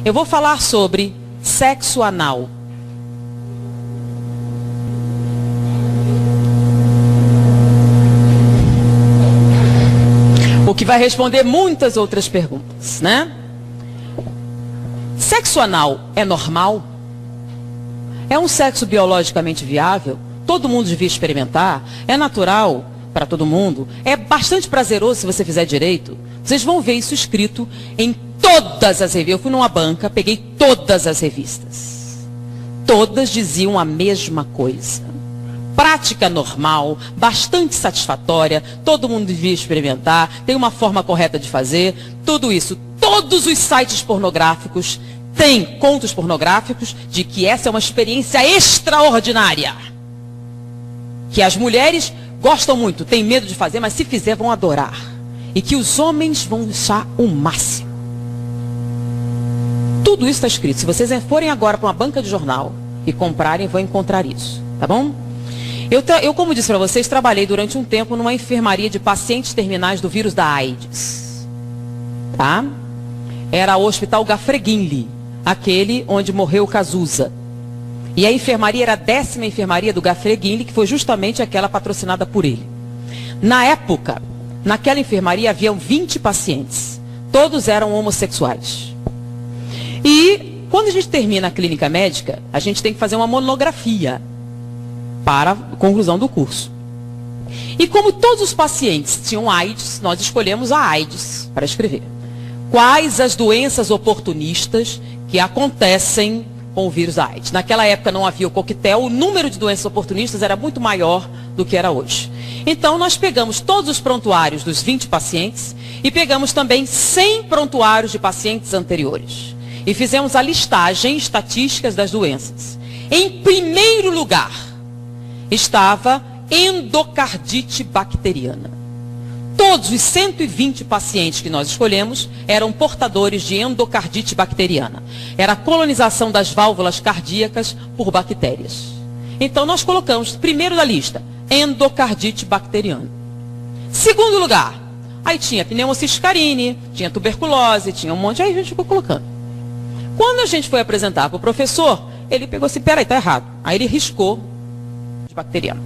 Eu vou falar sobre sexo anal. O que vai responder muitas outras perguntas, né? Sexo anal é normal? É um sexo biologicamente viável? Todo mundo devia experimentar? É natural para todo mundo? É bastante prazeroso se você fizer direito? Vocês vão ver isso escrito em todas as revistas. Eu fui numa banca, peguei todas as revistas. Todas diziam a mesma coisa. Prática normal, bastante satisfatória, todo mundo devia experimentar, tem uma forma correta de fazer, tudo isso. Todos os sites pornográficos têm contos pornográficos de que essa é uma experiência extraordinária. Que as mulheres gostam muito, têm medo de fazer, mas se fizer vão adorar. E que os homens vão achar o máximo. Tudo isso está escrito. Se vocês forem agora para uma banca de jornal e comprarem, vão encontrar isso, tá bom? Eu, como disse para vocês, trabalhei durante um tempo numa enfermaria de pacientes terminais do vírus da AIDS. Tá? Era o Hospital Gafreguinli, aquele onde morreu o Cazuza. E a enfermaria era a 10ª enfermaria do Gafreguinli, que foi justamente aquela patrocinada por ele. Na época, naquela enfermaria haviam 20 pacientes. Todos eram homossexuais. E quando a gente termina a clínica médica, a gente tem que fazer uma monografia para a conclusão do curso. E como todos os pacientes tinham AIDS, nós escolhemos a AIDS para escrever. Quais as doenças oportunistas que acontecem com o vírus da AIDS? Naquela época não havia o coquetel, o número de doenças oportunistas era muito maior do que era hoje. Então nós pegamos todos os prontuários dos 20 pacientes e pegamos também 100 prontuários de pacientes anteriores. E fizemos a listagem estatísticas das doenças. Em primeiro lugar estava endocardite bacteriana. Todos os 120 pacientes que nós escolhemos eram portadores de endocardite bacteriana. Era a colonização das válvulas cardíacas por bactérias. Então nós colocamos, primeiro da lista, endocardite bacteriana. Segundo lugar, aí tinha pneumocystis, tinha tuberculose, tinha um monte, aí a gente ficou colocando. Quando a gente foi apresentar para o professor, ele pegou assim, peraí, tá errado. Aí ele riscou bacteriano.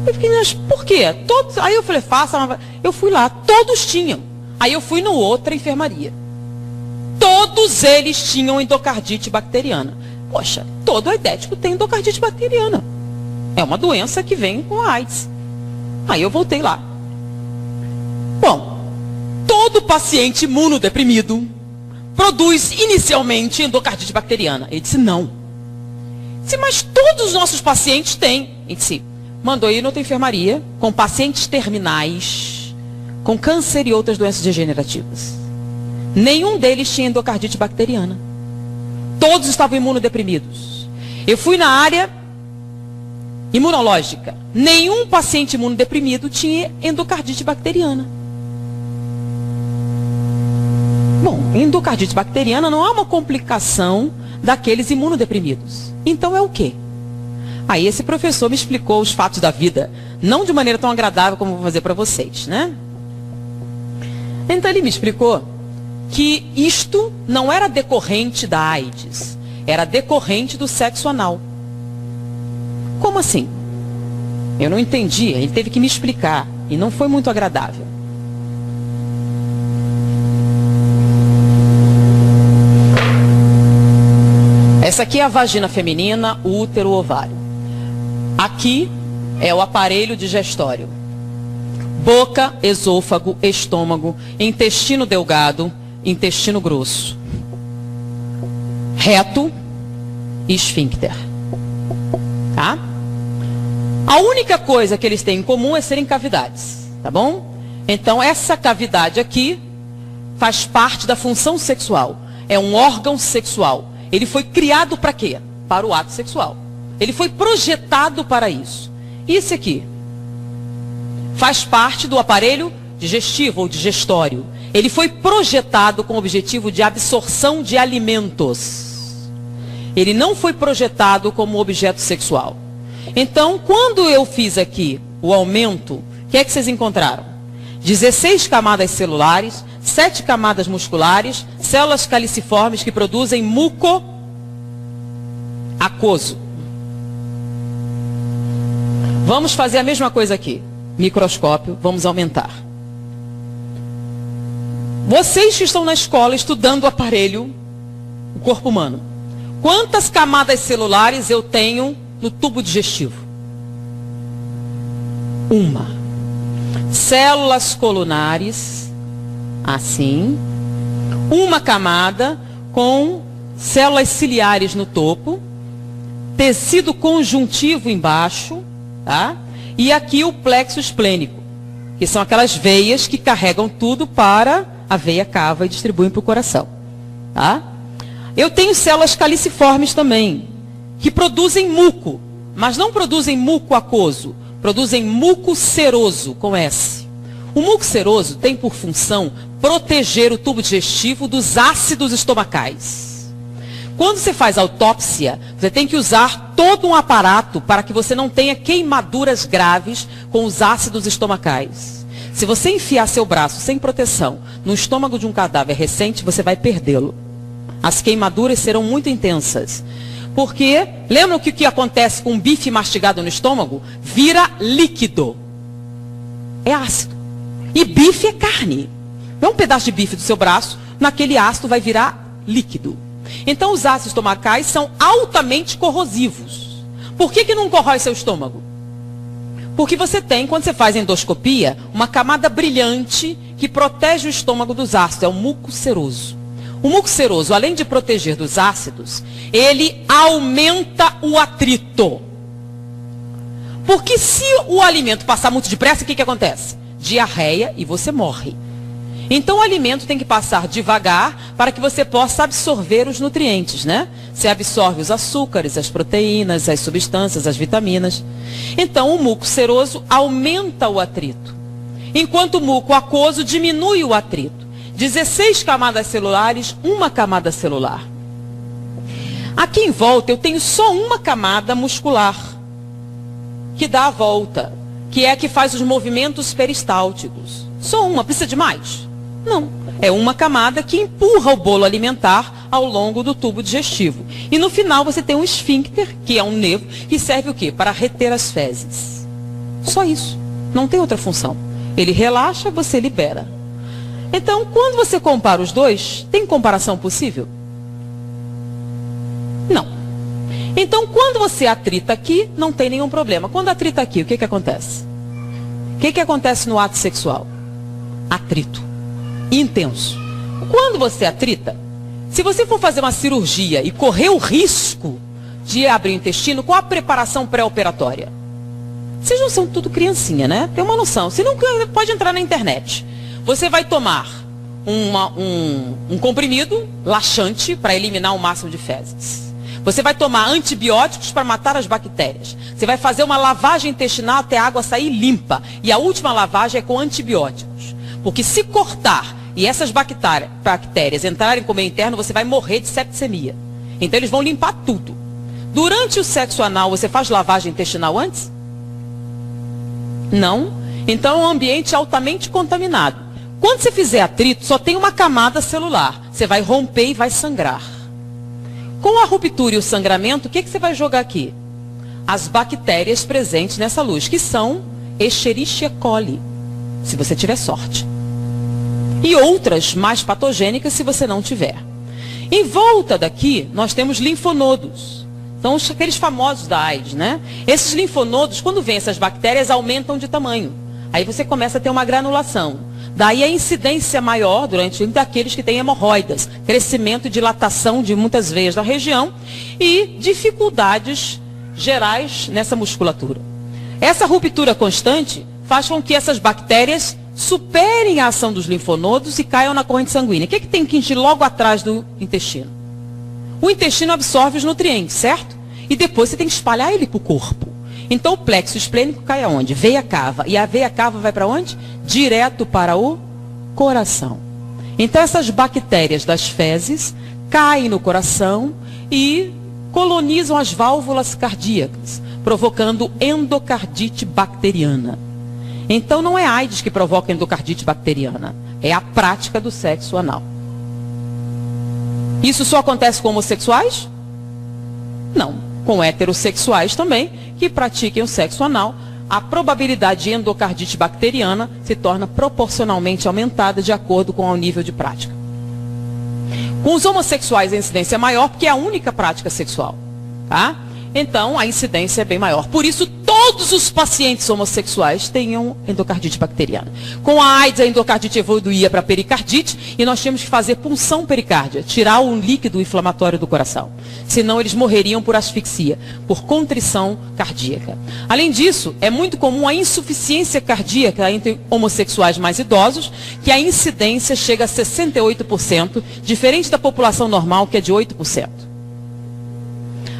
Eu fiquei, mas por quê? Todos, aí eu falei, faça. Eu fui lá, todos tinham. Aí eu fui no outra enfermaria. Todos eles tinham endocardite bacteriana. Poxa, todo aidético tem endocardite bacteriana. É uma doença que vem com a AIDS. Aí eu voltei lá. Bom, todo paciente imunodeprimido produz inicialmente endocardite bacteriana. Ele disse, não. Disse, mas todos os nossos pacientes têm. Ele disse, mandou ir noutra enfermaria com pacientes terminais, com câncer e outras doenças degenerativas. Nenhum deles tinha endocardite bacteriana. Todos estavam imunodeprimidos. Eu fui na área imunológica. Nenhum paciente imunodeprimido tinha endocardite bacteriana. Bom, endocardite bacteriana não é uma complicação daqueles imunodeprimidos. Então é o quê? Aí esse professor me explicou os fatos da vida, não de maneira tão agradável como vou fazer para vocês, né? Então ele me explicou que isto não era decorrente da AIDS, era decorrente do sexo anal. Como assim? Eu não entendi, ele teve que me explicar e não foi muito agradável. Essa aqui é a vagina feminina, o útero, o ovário. Aqui é o aparelho digestório. Boca, esôfago, estômago, intestino delgado, intestino grosso. Reto e esfíncter. Tá? A única coisa que eles têm em comum é serem cavidades. Tá bom? Então essa cavidade aqui faz parte da função sexual. É um órgão sexual. Ele foi criado para quê? Para o ato sexual. Ele foi projetado para isso. Isso aqui faz parte do aparelho digestivo ou digestório. Ele foi projetado com o objetivo de absorção de alimentos. Ele não foi projetado como objeto sexual. Então, quando eu fiz aqui o aumento, o que é que vocês encontraram? 16 camadas celulares, 7 camadas musculares, células caliciformes que produzem muco aquoso. Vamos fazer a mesma coisa aqui. Microscópio, vamos aumentar. Vocês que estão na escola estudando o aparelho, o corpo humano, quantas camadas celulares eu tenho no tubo digestivo? Uma. Células colunares, assim. Uma camada com células ciliares no topo, tecido conjuntivo embaixo, tá? E aqui o plexo esplênico, que são aquelas veias que carregam tudo para a veia cava e distribuem para o coração, tá? Eu tenho células caliciformes também, que produzem muco, mas não produzem muco aquoso, produzem muco seroso, com S. O muco seroso tem por função proteger o tubo digestivo dos ácidos estomacais. Quando você faz autópsia, você tem que usar todo um aparato para que você não tenha queimaduras graves com os ácidos estomacais. Se você enfiar seu braço sem proteção no estômago de um cadáver recente, você vai perdê-lo. As queimaduras serão muito intensas. Porque, lembram que o que acontece com um bife mastigado no estômago? Vira líquido. É ácido. E bife é carne. É um pedaço de bife do seu braço, naquele ácido vai virar líquido. Então os ácidos estomacais são altamente corrosivos. Por que não corrói seu estômago? Porque você tem, quando você faz endoscopia, uma camada brilhante que protege o estômago dos ácidos. É o muco seroso. O muco seroso, além de proteger dos ácidos, ele aumenta o atrito. Porque se o alimento passar muito depressa, o que acontece? Diarreia e você morre. Então o alimento tem que passar devagar para que você possa absorver os nutrientes, né? Você absorve os açúcares, as proteínas, as substâncias, as vitaminas. Então o muco seroso aumenta o atrito, enquanto o muco aquoso diminui o atrito. 16 camadas celulares, uma camada celular. Aqui em volta eu tenho só uma camada muscular, que dá a volta, que é a que faz os movimentos peristálticos. Só uma, precisa de mais? Não, é uma camada que empurra o bolo alimentar ao longo do tubo digestivo. E no final você tem um esfíncter, que é um nervo, que serve o quê? Para reter as fezes. Só isso, não tem outra função. Ele relaxa, você libera. Então, quando você compara os dois, tem comparação possível? Não. Então, quando você atrita aqui, não tem nenhum problema. Quando atrita aqui, o que acontece? O que acontece no ato sexual? Atrito. Intenso. Quando você atrita, se você for fazer uma cirurgia e correr o risco de abrir o intestino, qual a preparação pré-operatória? Vocês não são tudo criancinha, né? Tem uma noção. Você não pode entrar na internet. Você vai tomar um comprimido laxante para eliminar o máximo de fezes. Você vai tomar antibióticos para matar as bactérias. Você vai fazer uma lavagem intestinal até a água sair limpa. E a última lavagem é com antibióticos. Porque se cortar e essas bactérias entrarem com o meio interno, você vai morrer de septicemia. Então eles vão limpar tudo. Durante o sexo anal, você faz lavagem intestinal antes? Não. Então é um ambiente altamente contaminado. Quando você fizer atrito, só tem uma camada celular. Você vai romper e vai sangrar. Com a ruptura e o sangramento, o que você vai jogar aqui? As bactérias presentes nessa luz, que são Escherichia coli, se você tiver sorte. E outras mais patogênicas, se você não tiver. Em volta daqui, nós temos linfonodos. São aqueles famosos da AIDS, né? Esses linfonodos, quando vêm essas bactérias, aumentam de tamanho. Aí você começa a ter uma granulação. Daí a incidência maior durante daqueles que têm hemorroidas, crescimento e dilatação de muitas veias da região e dificuldades gerais nessa musculatura. Essa ruptura constante faz com que essas bactérias superem a ação dos linfonodos e caiam na corrente sanguínea. O que tem que encher logo atrás do intestino? O intestino absorve os nutrientes, certo? E depois você tem que espalhar ele para o corpo. Então o plexo esplênico cai aonde? Veia cava. E a veia cava vai para onde? Direto para o coração. Então essas bactérias das fezes caem no coração e colonizam as válvulas cardíacas, provocando endocardite bacteriana. Então não é a AIDS que provoca endocardite bacteriana, é a prática do sexo anal. Isso só acontece com homossexuais? Não, com heterossexuais também, que pratiquem o sexo anal. A probabilidade de endocardite bacteriana se torna proporcionalmente aumentada de acordo com o nível de prática. Com os homossexuais a incidência é maior porque é a única prática sexual, tá? Então a incidência é bem maior. Por isso todos os pacientes homossexuais tenham endocardite bacteriana. Com a AIDS a endocardite evoluía para pericardite e nós tínhamos que fazer punção pericárdia, tirar o líquido inflamatório do coração. Senão eles morreriam por asfixia, por contrição cardíaca. Além disso, é muito comum a insuficiência cardíaca entre homossexuais mais idosos, que a incidência chega a 68%, diferente da população normal, que é de 8%.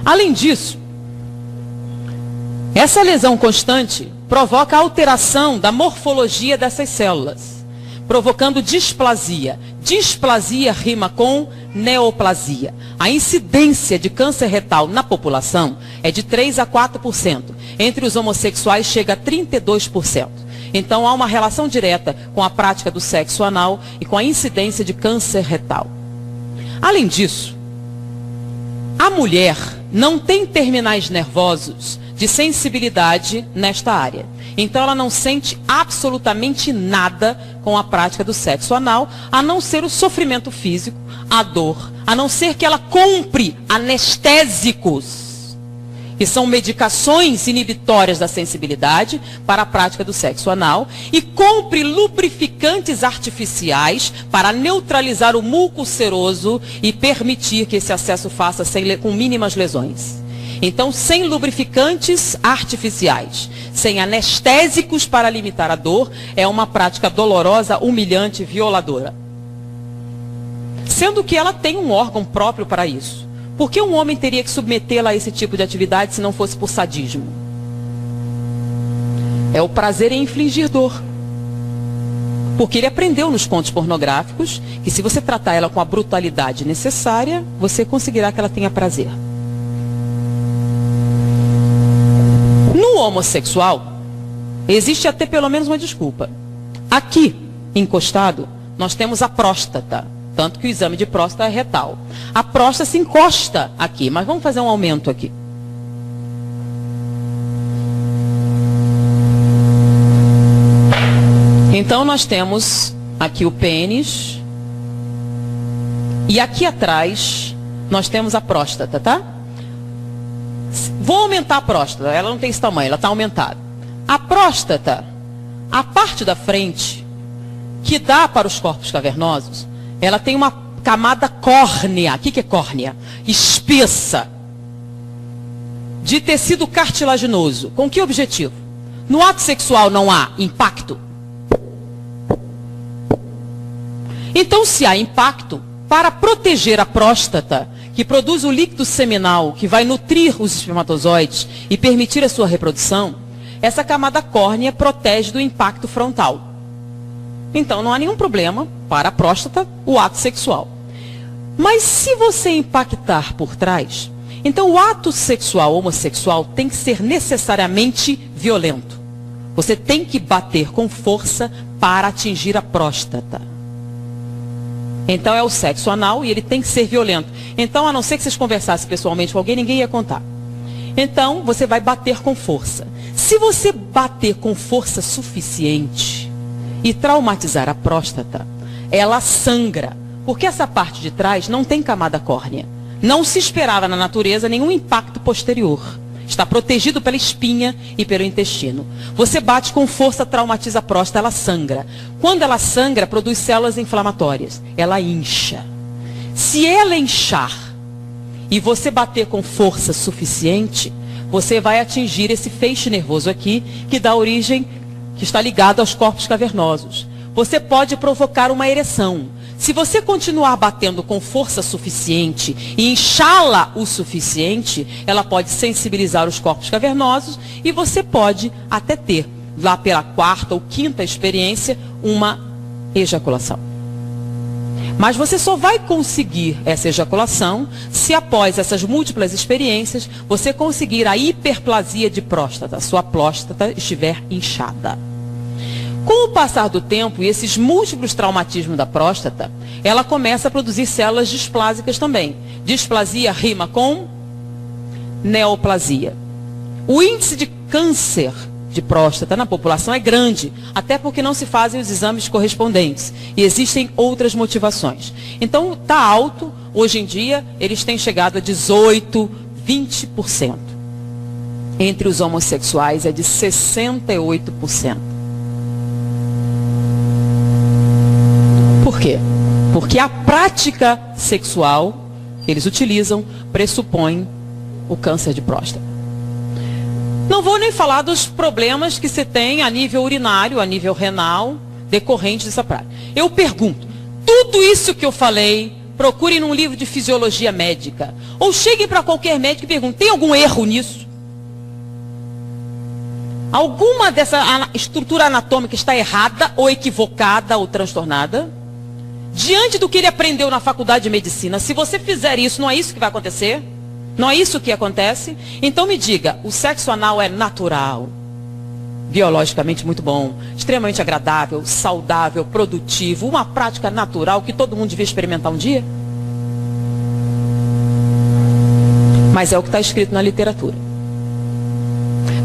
Além disso, essa lesão constante provoca alteração da morfologia dessas células, provocando displasia. Displasia rima com neoplasia. A incidência de câncer retal na população é de 3 a 4%. Entre os homossexuais chega a 32%. Então há uma relação direta com a prática do sexo anal e com a incidência de câncer retal. Além disso, a mulher não tem terminais nervosos de sensibilidade nesta área. Então ela não sente absolutamente nada com a prática do sexo anal, a não ser o sofrimento físico, a dor, a não ser que ela compre anestésicos, que são medicações inibitórias da sensibilidade para a prática do sexo anal, e compre lubrificantes artificiais para neutralizar o muco seroso e permitir que esse acesso faça com mínimas lesões. Então, sem lubrificantes artificiais, sem anestésicos para limitar a dor, é uma prática dolorosa, humilhante, violadora. Sendo que ela tem um órgão próprio para isso. Por que um homem teria que submetê-la a esse tipo de atividade se não fosse por sadismo? É o prazer em infligir dor. Porque ele aprendeu nos contos pornográficos que se você tratar ela com a brutalidade necessária, você conseguirá que ela tenha prazer. No homossexual, existe até pelo menos uma desculpa. Aqui, encostado, nós temos a próstata. Tanto que o exame de próstata é retal. A próstata se encosta aqui, mas vamos fazer um aumento aqui. Então nós temos aqui o pênis. E aqui atrás nós temos a próstata, tá? Vou aumentar a próstata, ela não tem esse tamanho, ela está aumentada. A próstata, a parte da frente, que dá para os corpos cavernosos, ela tem uma camada córnea. O que é córnea? Espessa, de tecido cartilaginoso. Com que objetivo? No ato sexual não há impacto? Então, se há impacto, para proteger a próstata, que produz o líquido seminal, que vai nutrir os espermatozoides e permitir a sua reprodução, essa camada córnea protege do impacto frontal. Então não há nenhum problema para a próstata o ato sexual. Mas se você impactar por trás, então o ato sexual homossexual tem que ser necessariamente violento. Você tem que bater com força para atingir a próstata. Então é o sexo anal e ele tem que ser violento. Então, a não ser que vocês conversassem pessoalmente com alguém, ninguém ia contar. Então, você vai bater com força. Se você bater com força suficiente e traumatizar a próstata, ela sangra. Porque essa parte de trás não tem camada córnea. Não se esperava na natureza nenhum impacto posterior. Está protegido pela espinha e pelo intestino. Você bate com força, traumatiza a próstata, ela sangra. Quando ela sangra, produz células inflamatórias. Ela incha. Se ela inchar e você bater com força suficiente, você vai atingir esse feixe nervoso aqui, que dá origem, que está ligado aos corpos cavernosos. Você pode provocar uma ereção. Se você continuar batendo com força suficiente e inchá-la o suficiente, ela pode sensibilizar os corpos cavernosos e você pode até ter, lá pela quarta ou quinta experiência, uma ejaculação. Mas você só vai conseguir essa ejaculação se após essas múltiplas experiências você conseguir a hiperplasia de próstata, sua próstata estiver inchada. Com o passar do tempo e esses múltiplos traumatismos da próstata, ela começa a produzir células displásicas também. Displasia rima com neoplasia. O índice de câncer de próstata na população é grande, até porque não se fazem os exames correspondentes. E existem outras motivações. Então, está alto. Hoje em dia, eles têm chegado a 18%, 20%. Entre os homossexuais é de 68%. Por quê? Porque a prática sexual que eles utilizam pressupõe o câncer de próstata. Não vou nem falar dos problemas que se tem a nível urinário, a nível renal, decorrente dessa prática. Eu pergunto, tudo isso que eu falei, procurem num livro de fisiologia médica, ou cheguem para qualquer médico e perguntem, tem algum erro nisso? Alguma dessa estrutura anatômica está errada, ou equivocada, ou transtornada? Diante do que ele aprendeu na faculdade de medicina, se você fizer isso, não é isso que vai acontecer? Não é isso que acontece? Então me diga, o sexo anal é natural, biologicamente muito bom, extremamente agradável, saudável, produtivo, uma prática natural que todo mundo devia experimentar um dia? Mas é o que está escrito na literatura.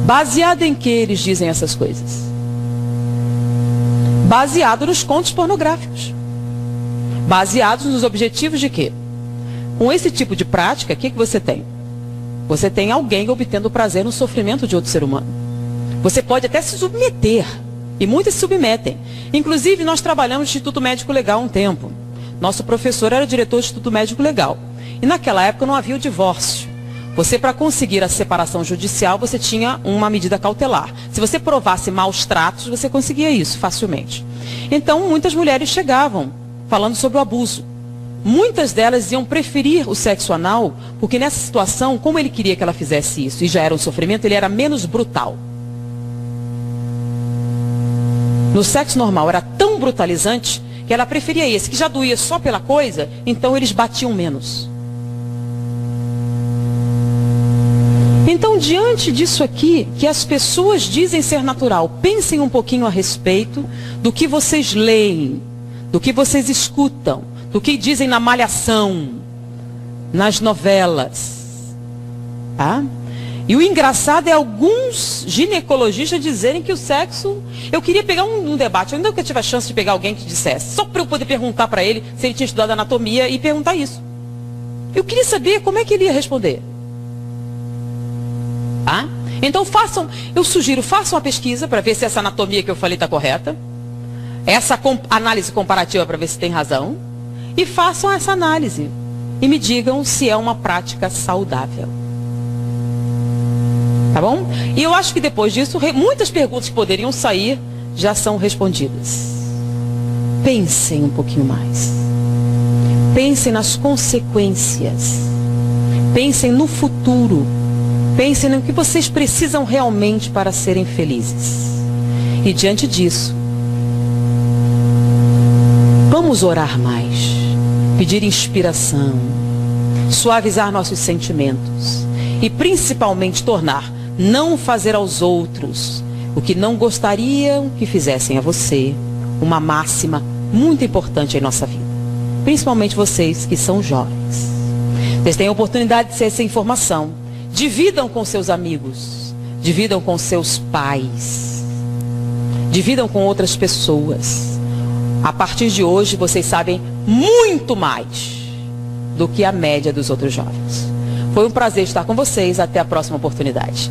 Baseado em que eles dizem essas coisas? Baseado nos contos pornográficos. Baseados nos objetivos de quê? Com esse tipo de prática, o que você tem? Você tem alguém obtendo prazer no sofrimento de outro ser humano. Você pode até se submeter. E muitos se submetem. Inclusive, nós trabalhamos no Instituto Médico Legal há um tempo. Nosso professor era diretor do Instituto Médico Legal. E naquela época não havia o divórcio. Você, para conseguir a separação judicial, você tinha uma medida cautelar. Se você provasse maus tratos, você conseguia isso facilmente. Então, muitas mulheres chegavam falando sobre o abuso. Muitas delas iam preferir o sexo anal, porque nessa situação, como ele queria que ela fizesse isso, e já era um sofrimento, ele era menos brutal. No sexo normal era tão brutalizante, que ela preferia esse, que já doía só pela coisa, então eles batiam menos. Então, diante disso aqui, que as pessoas dizem ser natural, pensem um pouquinho a respeito do que vocês leem, do que vocês escutam, do que dizem na malhação, nas novelas. Tá? E o engraçado é alguns ginecologistas dizerem que o sexo... Eu queria pegar um debate, eu nunca tive a chance de pegar alguém que dissesse, só para eu poder perguntar para ele se ele tinha estudado anatomia e perguntar isso. Eu queria saber como é que ele ia responder. Tá? Então façam, eu sugiro, façam uma pesquisa para ver se essa anatomia que eu falei está correta. Essa análise comparativa para ver se tem razão. E façam essa análise. E me digam se é uma prática saudável. Tá bom? E eu acho que depois disso, muitas perguntas que poderiam sair já são respondidas. Pensem um pouquinho mais. Pensem nas consequências. Pensem no futuro. Pensem no que vocês precisam realmente para serem felizes. E diante disso, vamos orar mais, pedir inspiração, suavizar nossos sentimentos e principalmente tornar, não fazer aos outros o que não gostariam que fizessem a você, uma máxima muito importante em nossa vida. Principalmente vocês que são jovens. Vocês têm a oportunidade de ter essa informação. Dividam com seus amigos, dividam com seus pais, dividam com outras pessoas. A partir de hoje, vocês sabem muito mais do que a média dos outros jovens. Foi um prazer estar com vocês. Até a próxima oportunidade.